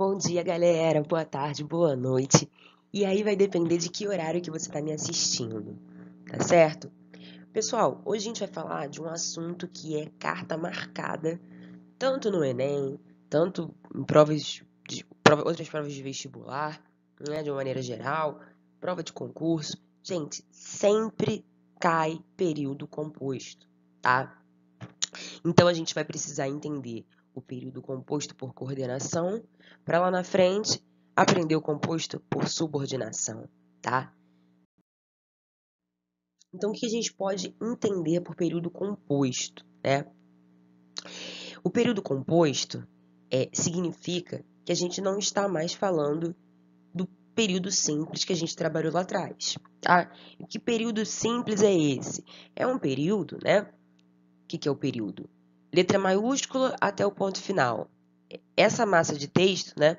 Bom dia, galera. Boa tarde, boa noite. E aí vai depender de que horário que você está me assistindo, tá certo? Pessoal, hoje a gente vai falar de um assunto que é carta marcada, tanto no Enem, tanto em outras provas de vestibular, né, de uma maneira geral, prova de concurso. Gente, sempre cai período composto, tá? Então a gente vai precisar entender o período composto por coordenação, para lá na frente aprender o composto por subordinação, tá? Então o que a gente pode entender por período composto, né? O período composto significa que a gente não está mais falando do período simples que a gente trabalhou lá atrás, tá? E que período simples é esse? É um período, né? O que é o período? Letra maiúscula até o ponto final. Essa massa de texto, né,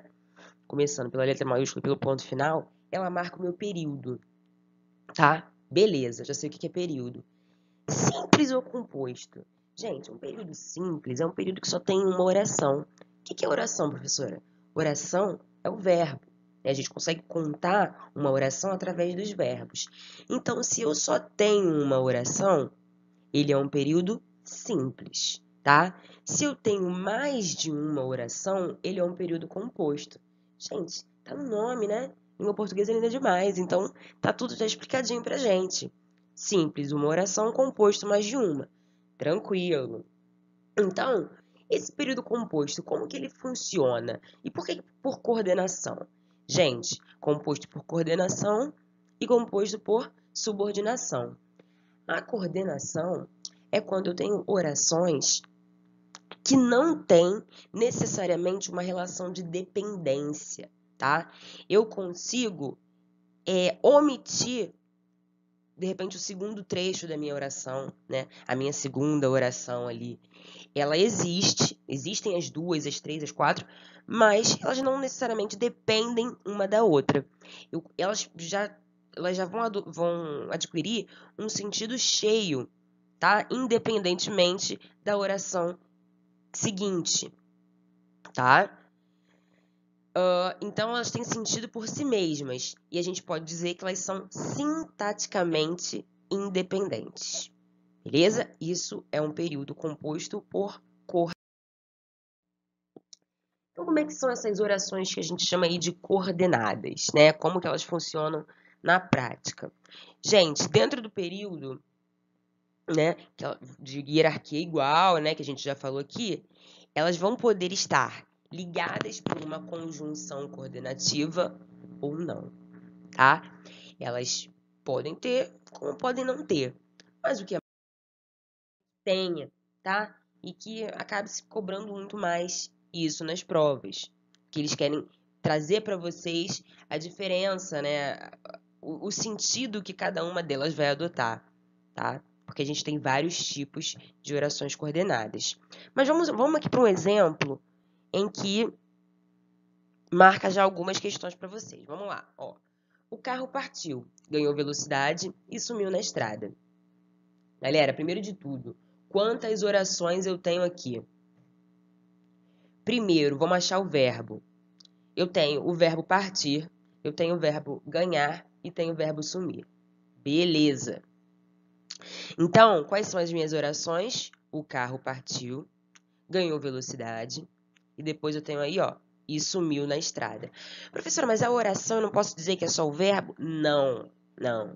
começando pela letra maiúscula e pelo ponto final, ela marca o meu período, tá? Beleza, já sei o que é período. Simples ou composto? Gente, um período simples é um período que só tem uma oração. O que é oração, professora? Oração é o verbo. A gente consegue contar uma oração através dos verbos. Então, se eu só tenho uma oração, ele é um período simples, tá? Se eu tenho mais de uma oração, ele é um período composto. Gente, tá no nome, né? Língua portuguesa é linda demais, então tá tudo já explicadinho pra gente. Simples, uma oração, composto mais de uma. Tranquilo. Então, esse período composto, como que ele funciona? E por que por coordenação? Gente, composto por coordenação e composto por subordinação. A coordenação é quando eu tenho orações que não têm necessariamente uma relação de dependência, tá? Eu consigo omitir, de repente, o segundo trecho da minha oração, né? A minha segunda oração ali. Ela existe, existem as duas, as três, as quatro, mas elas não necessariamente dependem uma da outra. Elas já vão adquirir um sentido cheio, tá? Independentemente da oração seguinte, tá? Então, elas têm sentido por si mesmas. E a gente pode dizer que elas são sintaticamente independentes. Beleza? Isso é um período composto por cor. Então, como é que são essas orações que a gente chama aí de coordenadas, né? Como que elas funcionam na prática? Gente, dentro do período, né, de hierarquia igual, né, que a gente já falou aqui, elas vão poder estar ligadas por uma conjunção coordenativa ou não, tá? Elas podem ter, como podem não ter, mas o que tenha, tá? E que acabe se cobrando muito mais isso nas provas, que eles querem trazer para vocês a diferença, né, o sentido que cada uma delas vai adotar, tá? Porque a gente tem vários tipos de orações coordenadas. Mas vamos aqui para um exemplo em que marca já algumas questões para vocês. Vamos lá, ó. O carro partiu, ganhou velocidade e sumiu na estrada. Galera, primeiro de tudo, quantas orações eu tenho aqui? Primeiro, vamos achar o verbo. Eu tenho o verbo partir, eu tenho o verbo ganhar e tenho o verbo sumir. Beleza. Então, quais são as minhas orações? O carro partiu, ganhou velocidade e depois eu tenho aí, ó, e sumiu na estrada. Professora, mas a oração eu não posso dizer que é só o verbo? Não, não.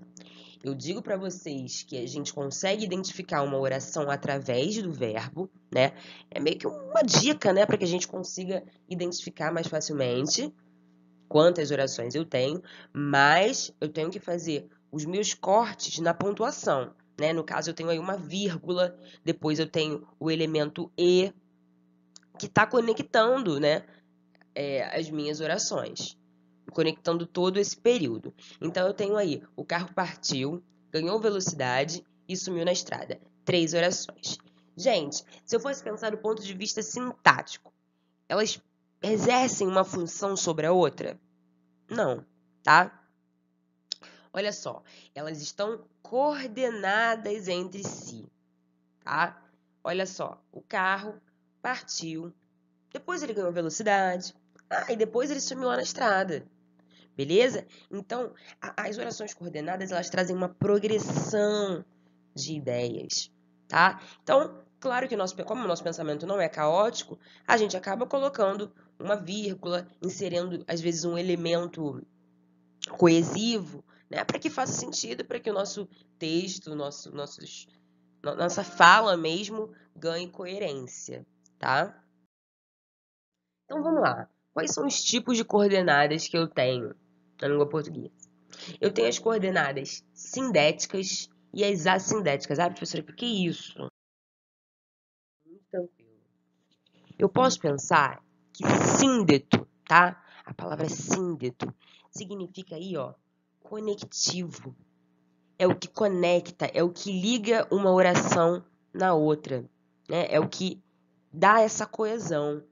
Eu digo para vocês que a gente consegue identificar uma oração através do verbo, né? É meio que uma dica, né, para que a gente consiga identificar mais facilmente quantas orações eu tenho, mas eu tenho que fazer os meus cortes na pontuação, né? No caso, eu tenho aí uma vírgula, depois eu tenho o elemento e, que está conectando, né, as minhas orações, conectando todo esse período. Então, eu tenho aí, o carro partiu, ganhou velocidade e sumiu na estrada. 3 orações. Gente, se eu fosse pensar do ponto de vista sintático, elas exercem uma função sobre a outra? Não, tá? Olha só, elas estão coordenadas entre si, tá? Olha só, o carro partiu, depois ele ganhou velocidade, Ah, e depois ele sumiu lá na estrada. Beleza? Então, as orações coordenadas, elas trazem uma progressão de ideias, tá? Então, claro que como o nosso pensamento não é caótico, a gente acaba colocando uma vírgula, inserindo, às vezes, um elemento coesivo, né? Para que faça sentido, para que o nosso texto, nossa fala mesmo ganhe coerência, tá? Então, vamos lá. Quais são os tipos de coordenadas que eu tenho na língua portuguesa? Eu tenho as coordenadas sindéticas e as assindéticas. Ah, professora, por que isso? Muito tranquilo. Eu posso pensar que síndeto, tá? A palavra síndeto significa aí, ó, conectivo. É o que conecta, é o que liga uma oração na outra, né? É o que dá essa coesão.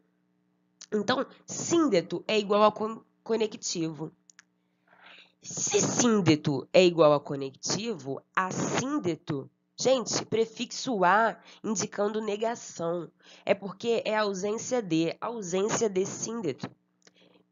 Então, síndeto é igual a conectivo. Se síndeto é igual a conectivo, assíndeto, gente, prefixo a indicando negação. É porque é ausência de síndeto.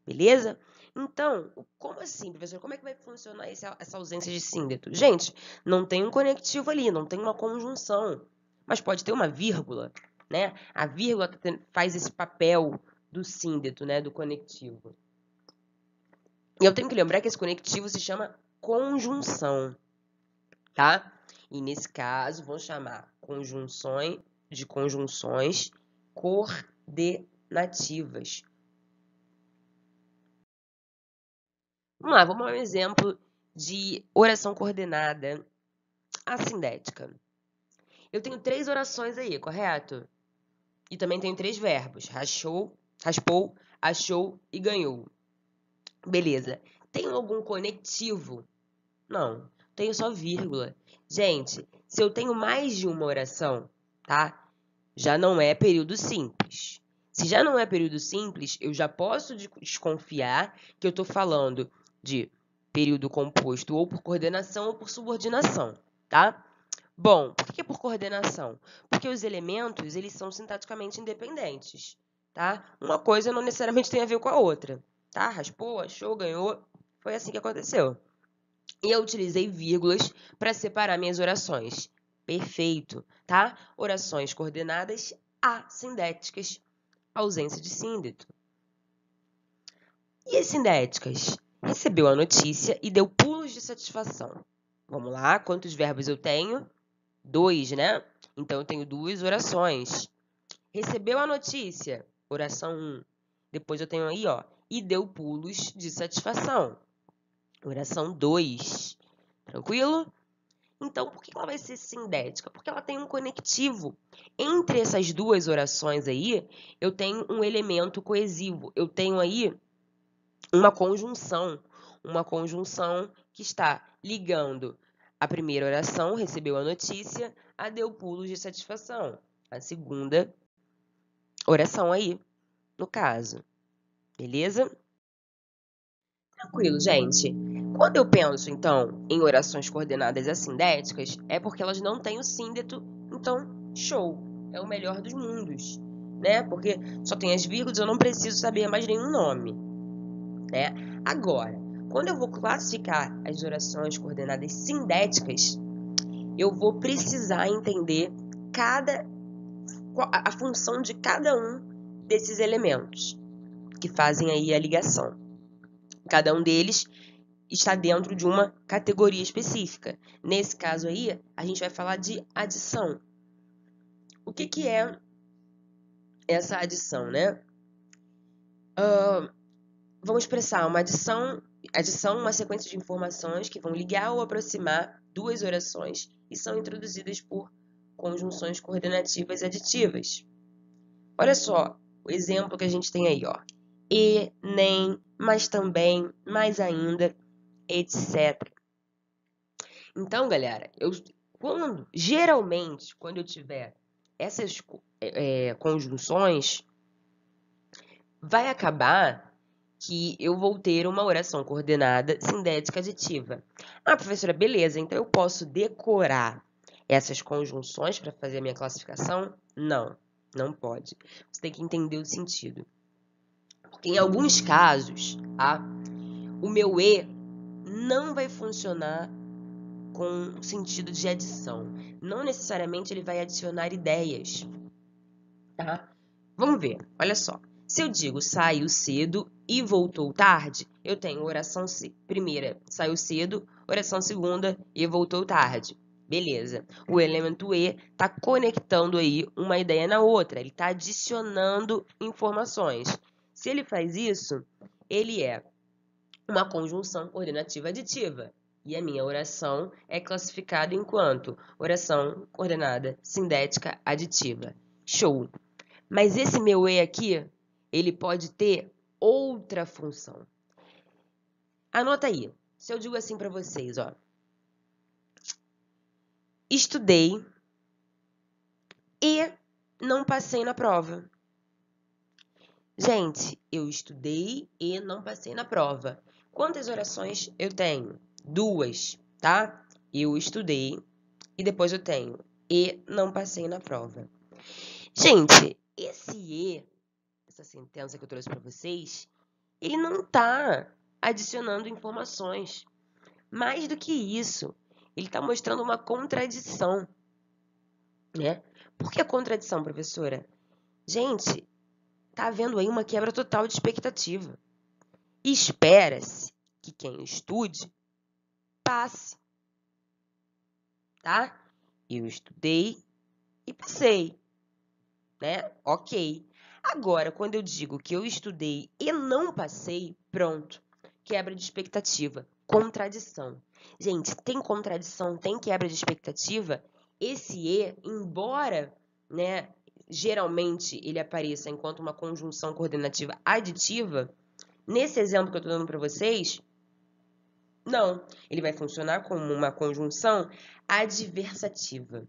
Beleza? Então, como assim, professor? Como é que vai funcionar essa ausência de síndeto? Gente, não tem um conectivo ali, não tem uma conjunção. Mas pode ter uma vírgula, né? A vírgula faz esse papel do síndeto, né? Do conectivo. E eu tenho que lembrar que esse conectivo se chama conjunção, tá? E nesse caso, vamos chamar de conjunções coordenativas. Vamos lá, vamos a um exemplo de oração coordenada assindética. Eu tenho 3 orações aí, correto? E também tenho 3 verbos: raspou, achou e ganhou. Beleza. Tenho algum conectivo? Não, tenho só vírgula. Gente, se eu tenho mais de uma oração, tá? Já não é período simples. Se já não é período simples, eu já posso desconfiar que eu estou falando de período composto ou por coordenação ou por subordinação, tá? Bom, por que é por coordenação? Porque os elementos, eles são sintaticamente independentes, tá? Uma coisa não necessariamente tem a ver com a outra, tá? Raspou, achou, ganhou, foi assim que aconteceu. E eu utilizei vírgulas para separar minhas orações. Perfeito, tá? Orações coordenadas assindéticas, ausência de síndeto. E as sindéticas? Recebeu a notícia e deu pulos de satisfação. Vamos lá, quantos verbos eu tenho? 2, né? Então, eu tenho 2 orações. Recebeu a notícia, oração 1. Depois eu tenho aí, ó, e deu pulos de satisfação. Oração 2. Tranquilo? Então, por que ela vai ser sindética? Porque ela tem um conectivo. Entre essas 2 orações aí, eu tenho um elemento coesivo. Eu tenho aí uma conjunção que está ligando a primeira oração, recebeu a notícia, a deu pulos de satisfação. A segunda oração aí, no caso. Beleza? Tranquilo, gente. Quando eu penso, então, em orações coordenadas assindéticas, é porque elas não têm o síndeto, então, show. É o melhor dos mundos, né? Porque só tem as vírgulas, eu não preciso saber mais nenhum nome, né? Agora, quando eu vou classificar as orações coordenadas sindéticas, eu vou precisar entender a função de cada um desses elementos que fazem aí a ligação. Cada um deles está dentro de uma categoria específica. Nesse caso aí, a gente vai falar de adição. O que é essa adição, né? Vamos expressar uma adição, uma sequência de informações que vão ligar ou aproximar 2 orações e são introduzidas por conjunções coordenativas aditivas. Olha só o exemplo que a gente tem aí, ó. E, nem, mas também, mais ainda, etc. Então, galera, geralmente, quando eu tiver essas conjunções, vai acabar que eu vou ter uma oração coordenada sindética aditiva. Ah, professora, beleza, então eu posso decorar essas conjunções para fazer a minha classificação? Não, não pode. Você tem que entender o sentido. Por Em alguns casos, tá? O meu e não vai funcionar com sentido de adição. Não necessariamente ele vai adicionar ideias, tá? Vamos ver, olha só. Se eu digo saiu cedo e voltou tarde, eu tenho oração primeira, saiu cedo, oração segunda e voltou tarde. Beleza. O elemento e está conectando aí uma ideia na outra, ele está adicionando informações. Se ele faz isso, ele é uma conjunção coordenativa aditiva. E a minha oração é classificada enquanto oração coordenada sindética aditiva. Show! Mas esse meu e aqui, ele pode ter outra função. Anota aí. Se eu digo assim para vocês, ó. Estudei e não passei na prova. Gente, eu estudei e não passei na prova. Quantas orações eu tenho? 2, tá? Eu estudei e depois eu tenho e não passei na prova. Gente, esse e, essa sentença que eu trouxe para vocês, ele não está adicionando informações. Mais do que isso, ele está mostrando uma contradição, né? Por que a contradição, professora? Gente, tá havendo aí uma quebra total de expectativa. Espera-se que quem estude passe, tá? Eu estudei e passei, né? Ok. Agora, quando eu digo que eu estudei e não passei, pronto. Quebra de expectativa. Contradição. Gente, tem contradição, tem quebra de expectativa. Esse e, embora, né, geralmente ele apareça enquanto uma conjunção coordenativa aditiva, nesse exemplo que eu estou dando para vocês, não. Ele vai funcionar como uma conjunção adversativa,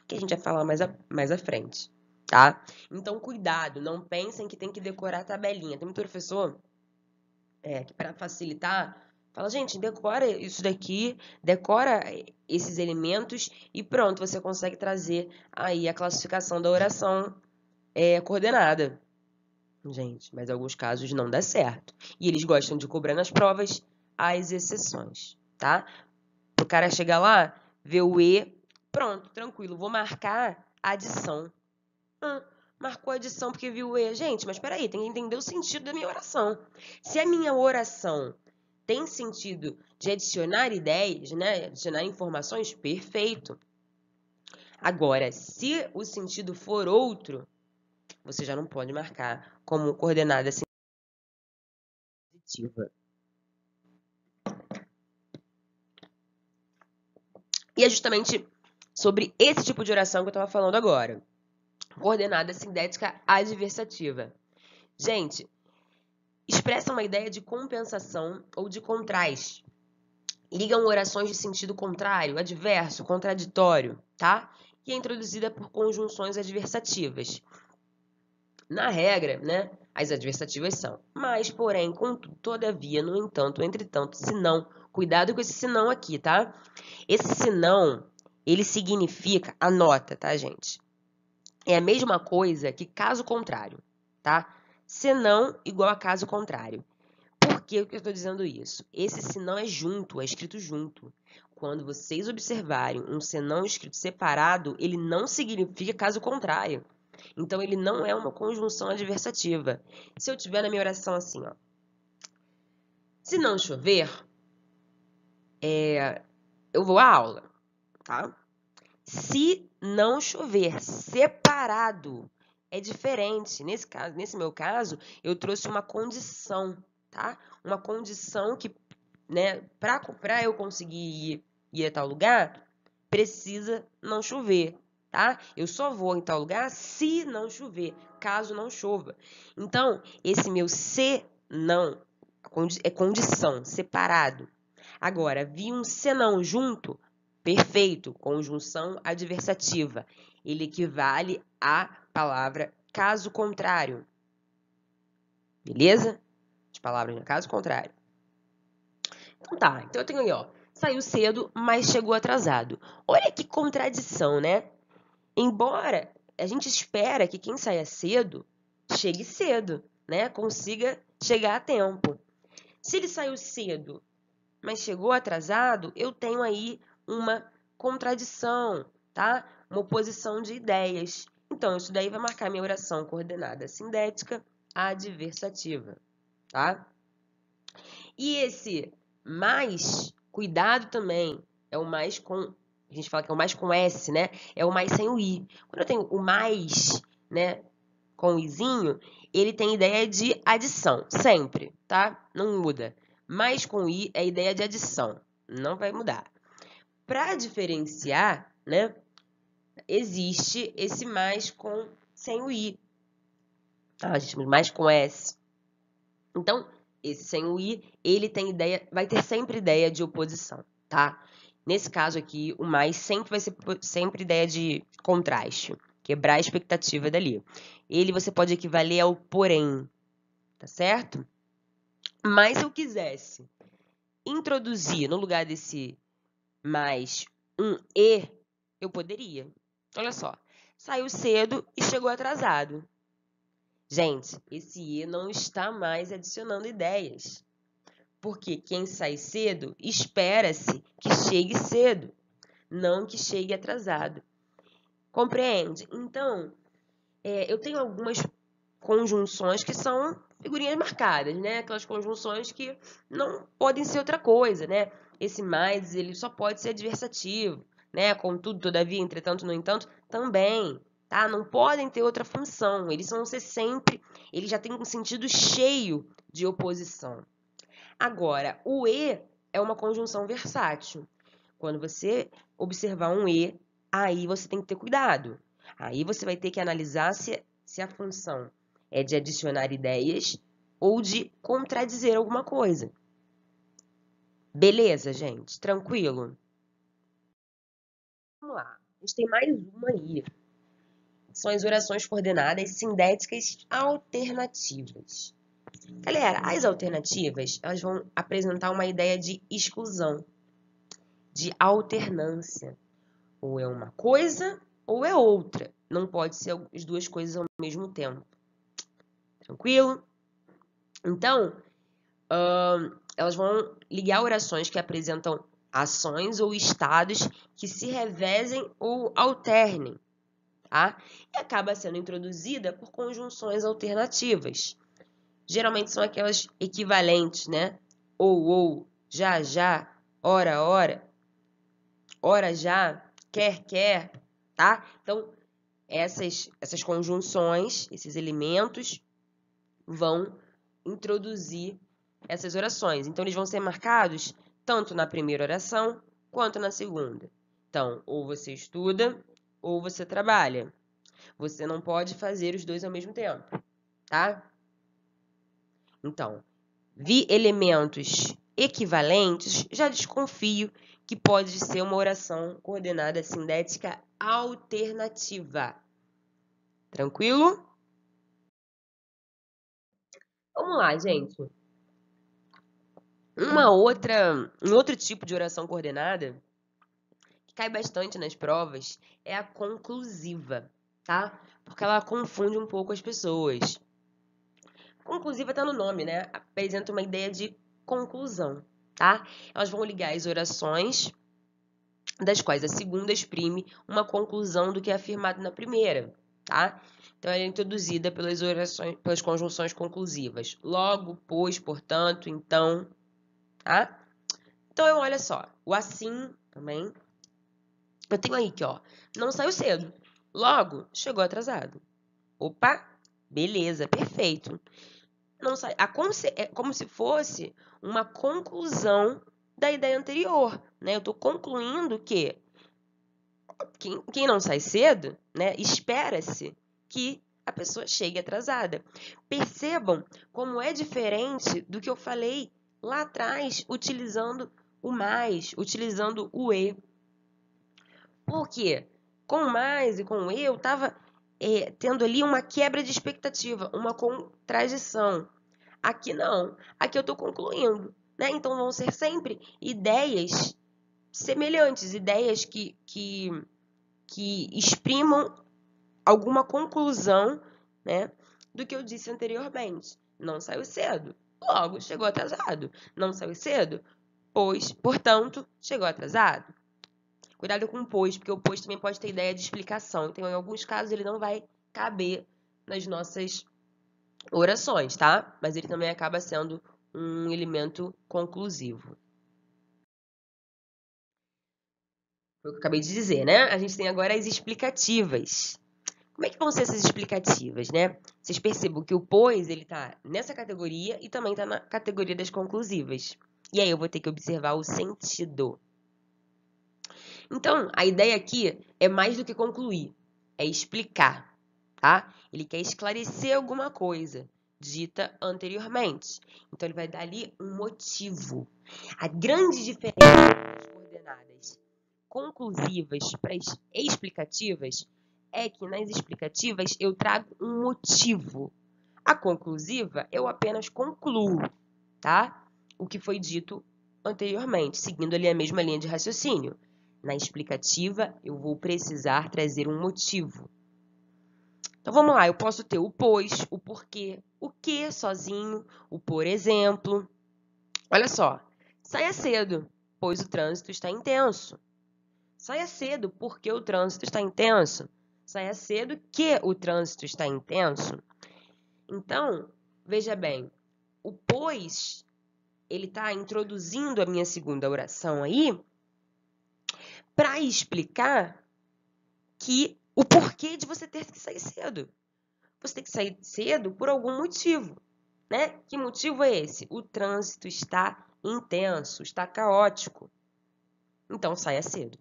que a gente vai falar mais à frente, tá? Então, cuidado, não pensem que tem que decorar a tabelinha. Tem muito professor que, para facilitar, fala, gente, decora isso daqui, decora esses elementos e pronto, você consegue trazer aí a classificação da oração coordenada. Gente, mas em alguns casos não dá certo. E eles gostam de cobrar nas provas as exceções, tá? O cara chegar lá, ver o E, pronto, tranquilo, vou marcar a adição. Marcou a adição porque viu o E. Gente, mas peraí, tem que entender o sentido da minha oração. Se a minha oração tem sentido de adicionar ideias, né? Adicionar informações, perfeito. Agora, se o sentido for outro, você já não pode marcar como coordenada positiva. E é justamente sobre esse tipo de oração que eu estava falando agora. Coordenada sindética adversativa. Gente, expressa uma ideia de compensação ou de contraste. Ligam orações de sentido contrário, adverso, contraditório, tá? E é introduzida por conjunções adversativas. Na regra, né, as adversativas são mas, porém, contudo, todavia, no entanto, entretanto, senão. Cuidado com esse senão aqui, tá? Esse senão, ele significa, anota, tá, gente? É a mesma coisa que caso contrário, tá? Senão igual a caso contrário. Por que eu estou dizendo isso? Esse senão é junto, é escrito junto. Quando vocês observarem um senão escrito separado, ele não significa caso contrário. Então, ele não é uma conjunção adversativa. Se eu tiver na minha oração assim, ó. Se não chover, eu vou à aula, tá? Se não chover, separado, é diferente. Nesse meu caso, eu trouxe uma condição, tá? Uma condição que, né, para eu conseguir ir a tal lugar, precisa não chover, tá? Eu só vou em tal lugar se não chover, caso não chova. Então, esse meu se não é condição, separado. Agora, vi um senão junto, perfeito, conjunção adversativa. Ele equivale à palavra caso contrário. Beleza? As palavras no caso contrário. Então tá, então eu tenho aí, ó. Saiu cedo, mas chegou atrasado. Olha que contradição, né? Embora a gente espera que quem saia cedo chegue cedo, né? Consiga chegar a tempo. Se ele saiu cedo, mas chegou atrasado, eu tenho aí uma contradição, tá? Uma oposição de ideias. Então, isso daí vai marcar minha oração coordenada sindética adversativa, tá? E esse mais, cuidado também, é o mais com, a gente fala que é o mais com S, né? É o mais sem o I. Quando eu tenho o mais, né, com o izinho, ele tem ideia de adição, sempre, tá? Não muda. Mais com o I é ideia de adição, não vai mudar. Para diferenciar, né, existe esse mais com sem o I. A gente chama mais com S. Então, esse sem o I, ele tem ideia, vai ter sempre ideia de oposição, tá? Nesse caso aqui, o mais sempre vai ser sempre ideia de contraste, quebrar a expectativa dali. Ele você pode equivaler ao porém, tá certo? Mas se eu quisesse introduzir no lugar desse mais um e, eu poderia. Olha só, saiu cedo e chegou atrasado. Gente, esse e não está mais adicionando ideias. Porque quem sai cedo, espera-se que chegue cedo, não que chegue atrasado. Compreende? Então, eu tenho algumas conjunções que são figurinhas marcadas, né? Aquelas conjunções que não podem ser outra coisa, né? Esse mais, ele só pode ser adversativo, né? Contudo, todavia, entretanto, no entanto, também, tá? Não podem ter outra função. Eles vão ser sempre, eles já têm um sentido cheio de oposição. Agora, o e é uma conjunção versátil. Quando você observar um e, aí você tem que ter cuidado. Aí você vai ter que analisar se a função é de adicionar ideias ou de contradizer alguma coisa. Beleza, gente? Tranquilo? Vamos lá. A gente tem mais uma aí. São as orações coordenadas sindéticas alternativas. Galera, as alternativas, elas vão apresentar uma ideia de exclusão, de alternância. Ou é uma coisa ou é outra. Não pode ser as duas coisas ao mesmo tempo. Tranquilo? Então, elas vão ligar orações que apresentam ações ou estados que se revezem ou alternem, tá? E acaba sendo introduzida por conjunções alternativas. Geralmente são aquelas equivalentes, né? Ou, já, ora, já, quer, tá? Então, essas conjunções, esses elementos, vão introduzir essas orações. Então, eles vão ser marcados tanto na primeira oração quanto na segunda. Então, ou você estuda ou você trabalha. Você não pode fazer os dois ao mesmo tempo, tá? Então, vi elementos equivalentes, já desconfio que pode ser uma oração coordenada sindética alternativa. Tranquilo? Vamos lá, gente. Um outro tipo de oração coordenada que cai bastante nas provas é a conclusiva, tá? Porque ela confunde um pouco as pessoas. Conclusiva tá no nome, né? Apresenta uma ideia de conclusão, tá? Elas vão ligar as orações, das quais a segunda exprime uma conclusão do que é afirmado na primeira, tá? Então, ela é introduzida pelas orações, pelas conjunções conclusivas. Logo, pois, portanto, então, tá? Então, olha só, o assim também. Eu tenho aí que, ó, não saiu cedo. Logo, chegou atrasado. Opa, beleza, perfeito. Não sai, é como se fosse uma conclusão da ideia anterior, né? Eu estou concluindo que quem não sai cedo, né, espera-se que a pessoa chegue atrasada. Percebam como é diferente do que eu falei lá atrás, utilizando o mais, utilizando o e. Por quê? Com o mais e com o e, eu estava tendo ali uma quebra de expectativa, uma contradição. Aqui não. Aqui eu estou concluindo, né? Então vão ser sempre ideias semelhantes, ideias que exprimam alguma conclusão, né, do que eu disse anteriormente. Não saiu cedo, logo chegou atrasado. Não saiu cedo, pois, portanto, chegou atrasado. Cuidado com o pois, porque o pois também pode ter ideia de explicação. Então, em alguns casos, ele não vai caber nas nossas orações, tá? Mas ele também acaba sendo um elemento conclusivo. Foi o que eu acabei de dizer, né? A gente tem agora as explicativas. Como é que vão ser essas explicativas, né? Vocês percebam que o pois, ele tá nessa categoria e também tá na categoria das conclusivas. E aí eu vou ter que observar o sentido. Então, a ideia aqui é mais do que concluir, é explicar, tá? Ele quer esclarecer alguma coisa dita anteriormente. Então, ele vai dar ali um motivo. A grande diferença das coordenadas conclusivas para as explicativas é que nas explicativas eu trago um motivo. A conclusiva eu apenas concluo, tá? O que foi dito anteriormente, seguindo ali a mesma linha de raciocínio. Na explicativa, eu vou precisar trazer um motivo. Então, vamos lá. Eu posso ter o pois, o porquê, o que sozinho, o por exemplo. Olha só. Saia cedo, pois o trânsito está intenso. Saia cedo, porque o trânsito está intenso. Saia cedo, que o trânsito está intenso. Então, veja bem. O pois, ele está introduzindo a minha segunda oração aí para explicar que o porquê de você ter que sair cedo. Você tem que sair cedo por algum motivo, né? Que motivo é esse? O trânsito está intenso, está caótico. Então, saia cedo.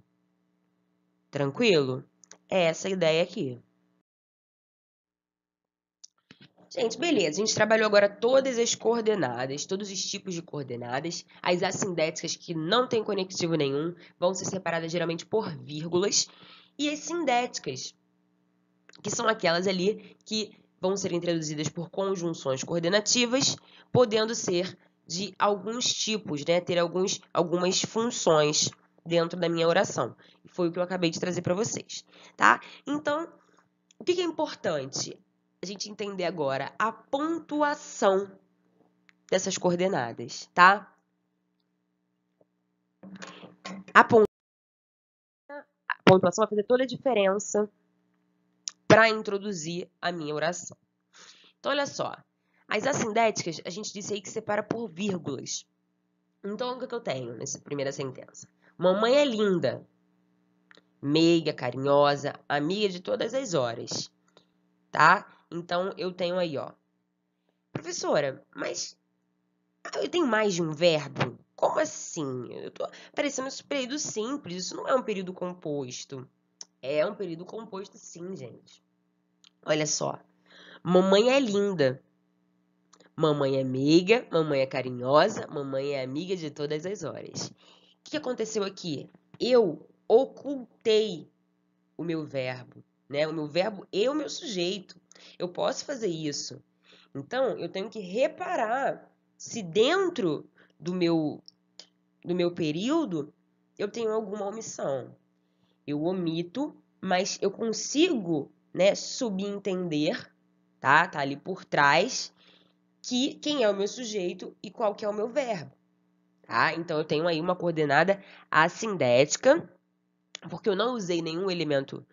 Tranquilo? É essa a ideia aqui. Gente, beleza. A gente trabalhou agora todas as coordenadas, todos os tipos de coordenadas. As assindéticas que não têm conectivo nenhum vão ser separadas geralmente por vírgulas. E as sindéticas, que são aquelas ali que vão ser introduzidas por conjunções coordenativas, podendo ser de alguns tipos, né? Ter algumas funções dentro da minha oração. Foi o que eu acabei de trazer para vocês, tá? Então, o que é importante a gente entender agora? A pontuação dessas coordenadas, tá? A pontuação vai fazer toda a diferença para introduzir a minha oração. Então, olha só. As assindéticas, a gente disse aí que separa por vírgulas. Então, o que eu tenho nessa primeira sentença? Mamãe é linda, meiga, carinhosa, amiga de todas as horas, tá? Então, eu tenho aí, ó. Professora, mas eu tenho mais de um verbo? Como assim? Eu tô parecendo esse período simples, isso não é um período composto. É um período composto sim, gente. Olha só. Mamãe é linda. Mamãe é meiga, mamãe é carinhosa, mamãe é amiga de todas as horas. O que aconteceu aqui? Eu ocultei o meu verbo, né? O meu verbo e o meu sujeito. Eu posso fazer isso. Então, eu tenho que reparar se dentro do meu período eu tenho alguma omissão. Eu omito, mas eu consigo, né, subentender, tá? Tá ali por trás que quem é o meu sujeito e qual que é o meu verbo, tá? Então, eu tenho aí uma coordenada assindética, porque eu não usei nenhum elemento,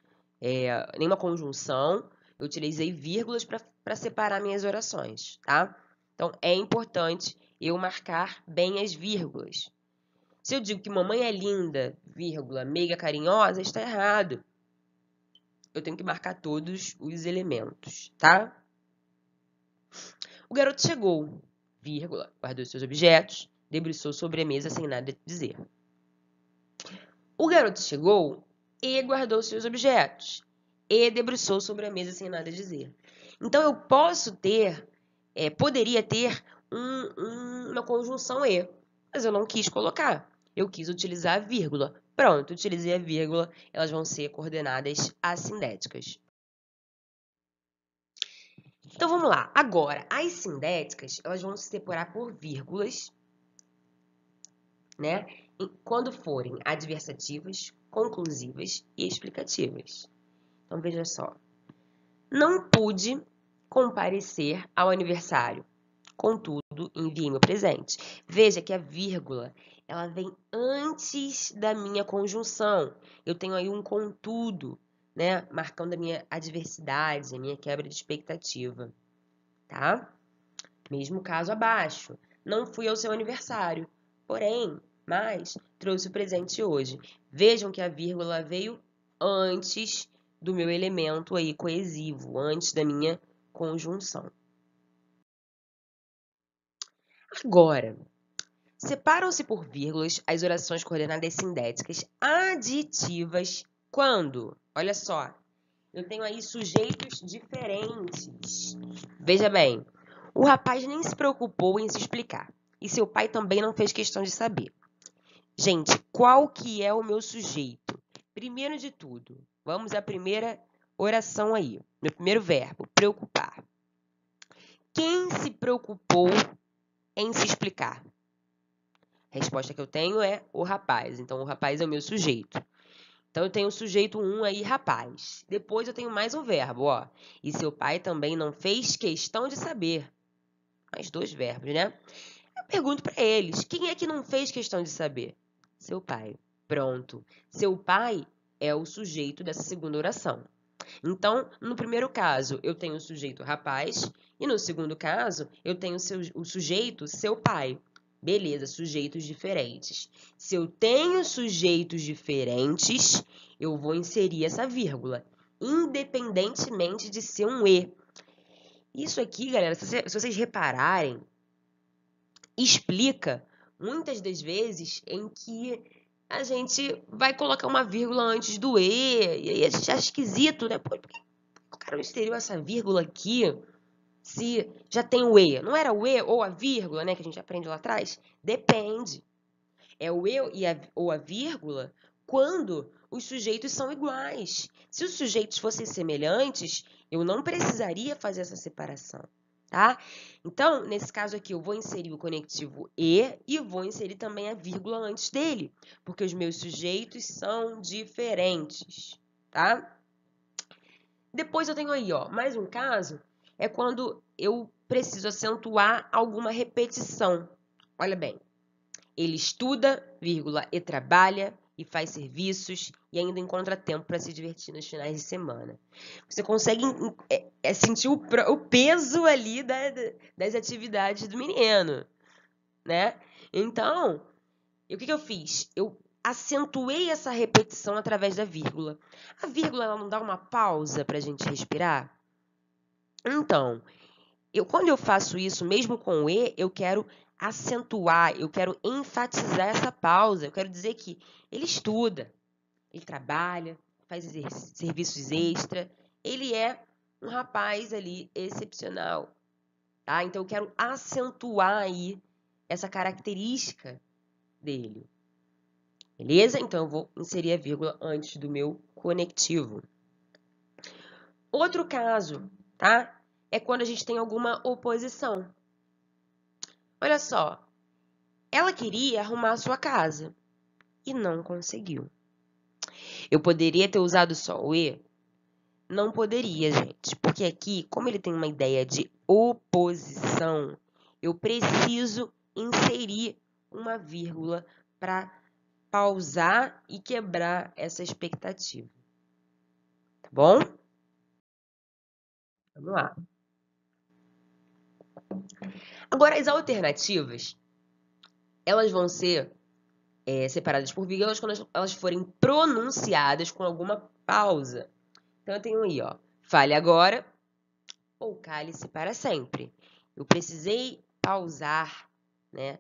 nenhuma conjunção, eu utilizei vírgulas para separar minhas orações, tá? Então, é importante eu marcar bem as vírgulas. Se eu digo que mamãe é linda, vírgula, meiga carinhosa, está errado. Eu tenho que marcar todos os elementos, tá? O garoto chegou, vírgula, guardou seus objetos, debruçou sobre a mesa sem nada dizer. O garoto chegou e guardou seus objetos e debruçou sobre a mesa sem nada dizer. Então, eu posso ter, poderia ter uma conjunção e, mas eu não quis colocar. Eu quis utilizar a vírgula. Pronto, utilizei a vírgula, elas vão ser coordenadas assindéticas. Então, vamos lá. Agora, as sindéticas, elas vão se separar por vírgulas, né? Quando forem adversativas, conclusivas e explicativas. Então, veja só. Não pude comparecer ao aniversário. Contudo, enviei meu presente. Veja que a vírgula, ela vem antes da minha conjunção. Eu tenho aí um contudo, né? Marcando a minha adversidade, a minha quebra de expectativa, tá? Mesmo caso abaixo. Não fui ao seu aniversário, porém, mas trouxe o presente hoje. Vejam que a vírgula veio antes do meu elemento aí coesivo, antes da minha conjunção. Agora, separam-se por vírgulas as orações coordenadas sindéticas aditivas quando, olha só, eu tenho aí sujeitos diferentes. Veja bem, o rapaz nem se preocupou em se explicar e seu pai também não fez questão de saber. Gente, qual que é o meu sujeito? Primeiro de tudo, vamos à primeira oração aí, meu primeiro verbo, preocupar. Quem se preocupou em se explicar? A resposta que eu tenho é o rapaz. Então, o rapaz é o meu sujeito. Então, eu tenho o sujeito 1 aí, rapaz. Depois, eu tenho mais um verbo, ó. E seu pai também não fez questão de saber. Mais 2 verbos, né? Eu pergunto para eles, quem é que não fez questão de saber? Seu pai. Pronto. Seu pai é o sujeito dessa segunda oração. Então, no primeiro caso, eu tenho o sujeito rapaz. E no segundo caso, eu tenho o sujeito seu pai. Beleza, sujeitos diferentes. Se eu tenho sujeitos diferentes, eu vou inserir essa vírgula, independentemente de ser um E. Isso aqui, galera, se vocês repararem, explica muitas das vezes em que a gente vai colocar uma vírgula antes do E, e aí a gente acha esquisito, né? Pô, por que o cara não inseriu essa vírgula aqui? Se já tem o E. Não era o E ou a vírgula, né, que a gente aprende lá atrás? Depende. É o E ou a vírgula quando os sujeitos são iguais. Se os sujeitos fossem semelhantes, eu não precisaria fazer essa separação, tá? Então, nesse caso aqui, eu vou inserir o conectivo e vou inserir também a vírgula antes dele, porque os meus sujeitos são diferentes, tá? Depois eu tenho aí, ó, mais um caso, é quando eu preciso acentuar alguma repetição. Olha bem, ele estuda, vírgula, e trabalha, e faz serviços, e ainda encontra tempo para se divertir nos finais de semana. Você consegue sentir o peso ali das atividades do menino, né? Então, o que eu fiz? Eu acentuei essa repetição através da vírgula. A vírgula ela não dá uma pausa para a gente respirar? Então, quando eu faço isso, mesmo com o E, eu quero acentuar, eu quero enfatizar essa pausa. Eu quero dizer que ele estuda, ele trabalha, faz serviços extra, ele é um rapaz ali excepcional, tá? Então, eu quero acentuar aí essa característica dele. Beleza? Então, eu vou inserir a vírgula antes do meu conectivo. Outro caso, tá? É quando a gente tem alguma oposição. Olha só, ela queria arrumar a sua casa e não conseguiu. Eu poderia ter usado só o E? Não poderia, gente, porque aqui, como ele tem uma ideia de oposição, eu preciso inserir uma vírgula para pausar e quebrar essa expectativa. Tá bom? Vamos lá. Agora, as alternativas, elas vão ser separadas por vírgulas quando elas forem pronunciadas com alguma pausa. Então, eu tenho aí, ó, fale agora ou cale-se para sempre. Eu precisei pausar, né,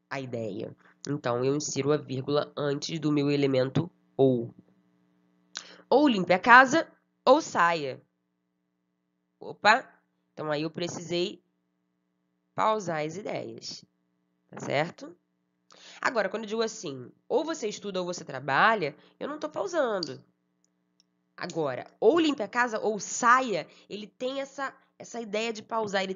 a ideia. Então, eu insiro a vírgula antes do meu elemento ou. Ou limpe a casa ou saia. Opa! Então, aí eu precisei pausar as ideias, tá certo? Agora, quando eu digo assim, ou você estuda ou você trabalha, eu não estou pausando. Agora, ou limpe a casa ou saia, ele tem essa ideia de pausar, ele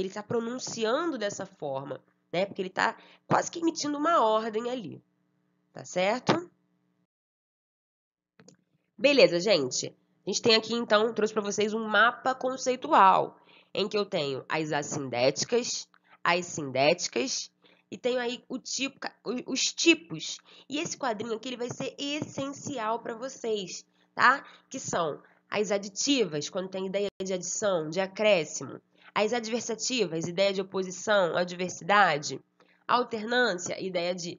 está pronunciando dessa forma, né? Porque ele está quase que emitindo uma ordem ali, tá certo? Beleza, gente. A gente tem aqui, então, trouxe para vocês um mapa conceitual, em que eu tenho as assindéticas, as sindéticas, e tenho aí os tipos. E esse quadrinho aqui ele vai ser essencial para vocês, tá? Que são as aditivas, quando tem ideia de adição, de acréscimo. As adversativas, ideia de oposição, adversidade. Alternância, ideia de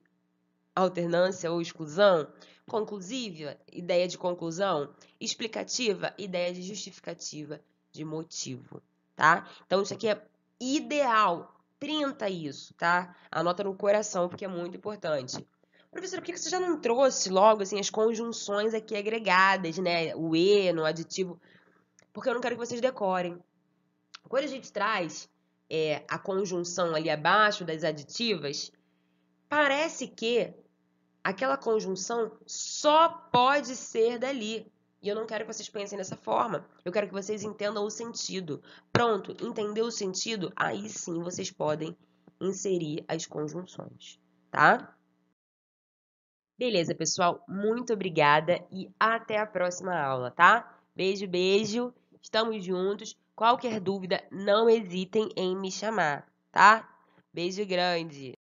alternância ou exclusão. Conclusiva, ideia de conclusão. Explicativa, ideia de justificativa, de motivo, tá? Então, isso aqui é ideal. Printa isso, tá? Anota no coração, porque é muito importante. Professora, por que você já não trouxe logo assim, as conjunções aqui agregadas, né? O e no aditivo, porque eu não quero que vocês decorem. Quando a gente traz a conjunção ali abaixo das aditivas, parece que aquela conjunção só pode ser dali. E eu não quero que vocês pensem dessa forma. Eu quero que vocês entendam o sentido. Pronto, entendeu o sentido? Aí sim vocês podem inserir as conjunções, tá? Beleza, pessoal. Muito obrigada e até a próxima aula, tá? Beijo, beijo. Estamos juntos. Qualquer dúvida, não hesitem em me chamar, tá? Beijo grande.